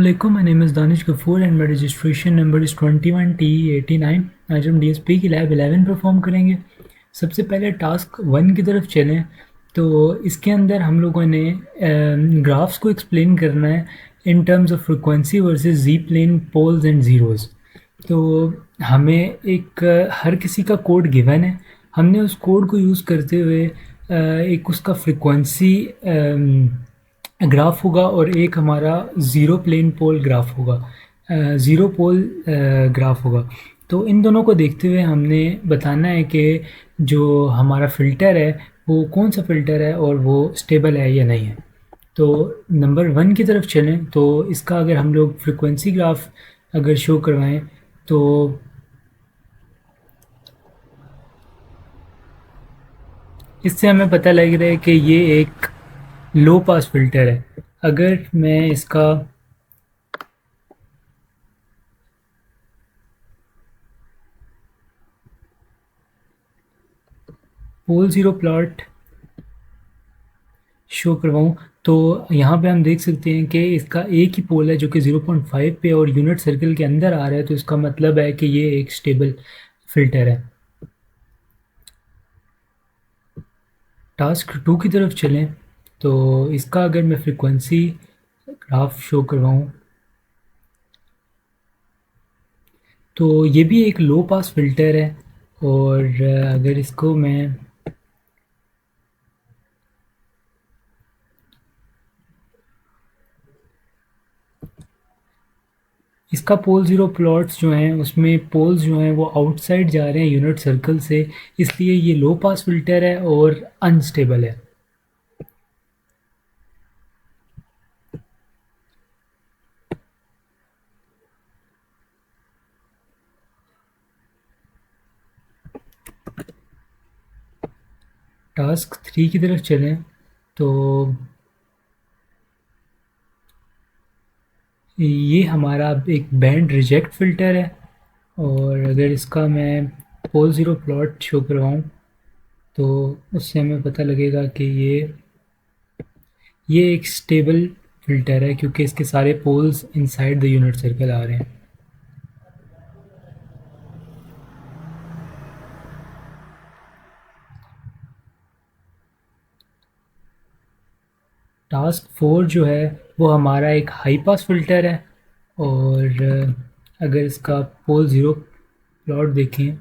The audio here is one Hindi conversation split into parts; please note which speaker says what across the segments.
Speaker 1: Assalamualaikum, my name is Danish Ghafoor and my registration number is 21TE89। आज हम DSP की लैब 11 परफॉर्म करेंगे। सबसे पहले टास्क 1 की तरफ चलें तो इसके अंदर हम लोगों ने ग्राफ्स को एक्सप्लेन करना है in terms of frequency versus z plane poles and zeros. तो हमें एक हर किसी का कोड गिवन है, हमने उस कोड को यूज़ करते हुए एक उसका फ्रिक्वेंसी ग्राफ होगा और एक हमारा ज़ीरो प्लेन पोल ग्राफ होगा, ज़ीरो पोल ग्राफ होगा। तो इन दोनों को देखते हुए हमने बताना है कि जो हमारा फ़िल्टर है वो कौन सा फ़िल्टर है और वो स्टेबल है या नहीं है। तो नंबर 1 की तरफ चलें तो इसका अगर हम लोग फ्रिक्वेंसी ग्राफ अगर शो करवाएं तो इससे हमें पता लग रहा है कि ये एक लो पास फिल्टर है। अगर मैं इसका पोल ज़ीरो प्लॉट शो करवाऊँ तो यहाँ पे हम देख सकते हैं कि इसका एक ही पोल है जो कि 0.5 पे और यूनिट सर्कल के अंदर आ रहा है, तो इसका मतलब है कि ये एक स्टेबल फिल्टर है। टास्क 2 की तरफ चलें तो इसका अगर मैं फ्रिक्वेंसी ग्राफ शो करवाऊँ तो ये भी एक लो पास फिल्टर है और अगर इसको मैं इसका पोल ज़ीरो प्लॉट्स जो हैं उसमें पोल्स जो हैं वो आउटसाइड जा रहे हैं यूनिट सर्कल से, इसलिए ये लो पास फिल्टर है और अनस्टेबल है। टास्क 3 की तरफ चलें तो ये हमारा एक बैंड रिजेक्ट फ़िल्टर है और अगर इसका मैं पोल ज़ीरो प्लॉट शो करवाऊँ तो उससे हमें पता लगेगा कि ये एक स्टेबल फ़िल्टर है क्योंकि इसके सारे poles inside the unit circle आ रहे हैं। टास्क 4 जो है वो हमारा एक हाई पास फिल्टर है और अगर इसका पोल ज़ीरो प्लॉट देखें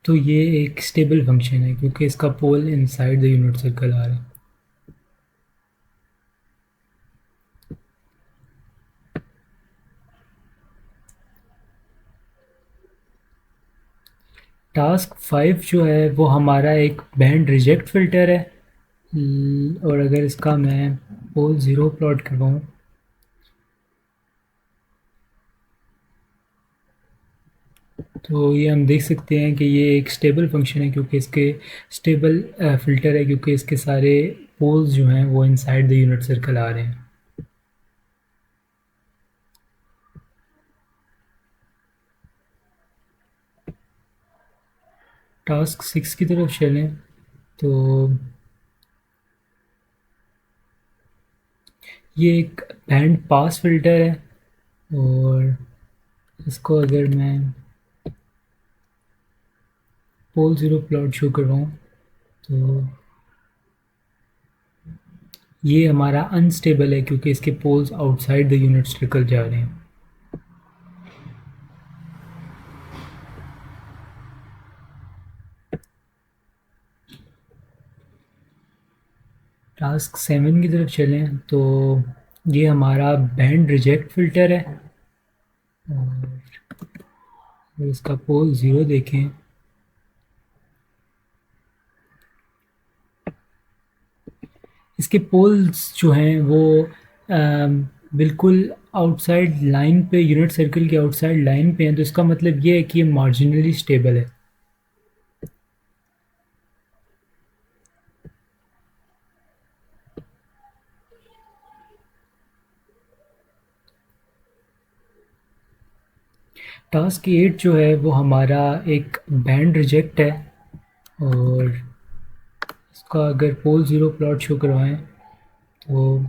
Speaker 1: तो ये एक स्टेबल फंक्शन है क्योंकि इसका pole inside the unit circle आ रहा है। टास्क 5 जो है वो हमारा एक बैंड रिजेक्ट फ़िल्टर है और अगर इसका मैं पोल ज़ीरो प्लॉट करवाऊँ तो ये हम देख सकते हैं कि ये एक स्टेबल फंक्शन है क्योंकि इसके स्टेबल फ़िल्टर है क्योंकि इसके सारे पोल्स जो हैं वो इनसाइड द यूनिट सर्कल आ रहे हैं। टास्क 6 की तरफ चलें तो ये एक बैंड पास फिल्टर है और इसको अगर मैं पोल ज़ीरो प्लॉट शो करवाऊँ तो ये हमारा अनस्टेबल है क्योंकि इसके poles outside the unit circle जा रहे हैं। टास्क 7 की तरफ चलें तो ये हमारा बैंड रिजेक्ट फ़िल्टर है और इसका पोल ज़ीरो देखें इसके पोल्स जो हैं वो बिल्कुल आउटसाइड लाइन पे यूनिट सर्कल के आउटसाइड लाइन पे हैं, तो इसका मतलब ये है कि ये मार्जिनली स्टेबल है। टास्क 8 जो है वो हमारा एक बैंड रिजेक्ट है और इसका अगर पोल ज़ीरो प्लॉट शो करवाएं तो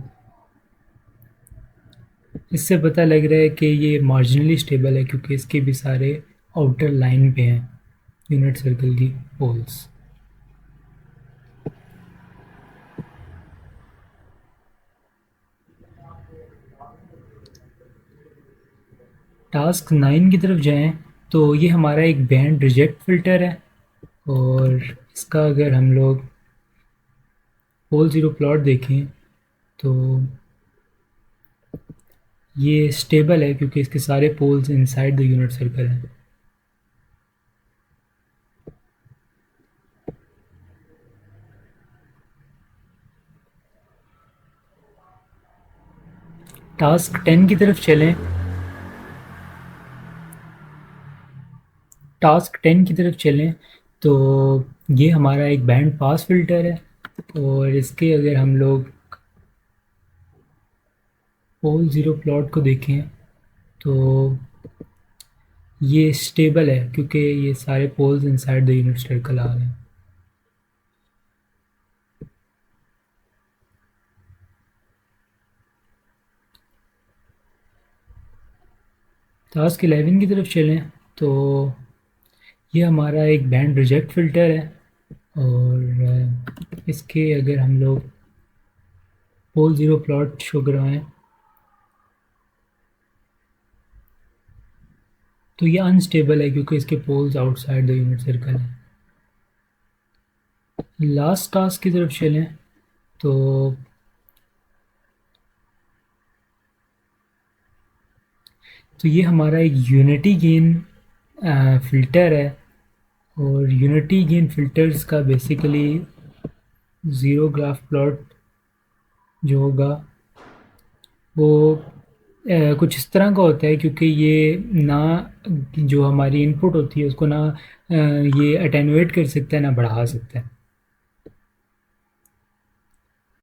Speaker 1: इससे पता लग रहा है कि ये मार्जिनली स्टेबल है क्योंकि इसके भी सारे आउटर लाइन पे हैं यूनिट सर्कल की पोल्स। टास्क 9 की तरफ जाएं तो ये हमारा एक बैंड रिजेक्ट फ़िल्टर है और इसका अगर हम लोग पोल ज़ीरो प्लॉट देखें तो ये स्टेबल है क्योंकि इसके सारे poles inside the unit circle हैं। टास्क 10 की तरफ चलें। टास्क 10 की तरफ चलें तो ये हमारा एक बैंड पास फ़िल्टर है और इसके अगर हम लोग पोल ज़ीरो प्लॉट को देखें तो ये स्टेबल है क्योंकि ये सारे poles inside the unit circle आ रहे हैं। टास्क 11 की तरफ चलें तो ये हमारा एक बैंड रिजेक्ट फ़िल्टर है और इसके अगर हम लोग पोल ज़ीरो प्लॉट शो करवाएं तो ये अनस्टेबल है क्योंकि इसके poles outside the unit circle हैं। लास्ट टास्क की तरफ चलें तो ये हमारा एक यूनिटी गेन फ़िल्टर है और यूनिटी गेन फ़िल्टर्स का बेसिकली ज़ीरो ग्राफ प्लॉट जो होगा वो कुछ इस तरह का होता है क्योंकि ये ना जो हमारी इनपुट होती है उसको ना ये अटेनुएट कर सकता है ना बढ़ा सकता है।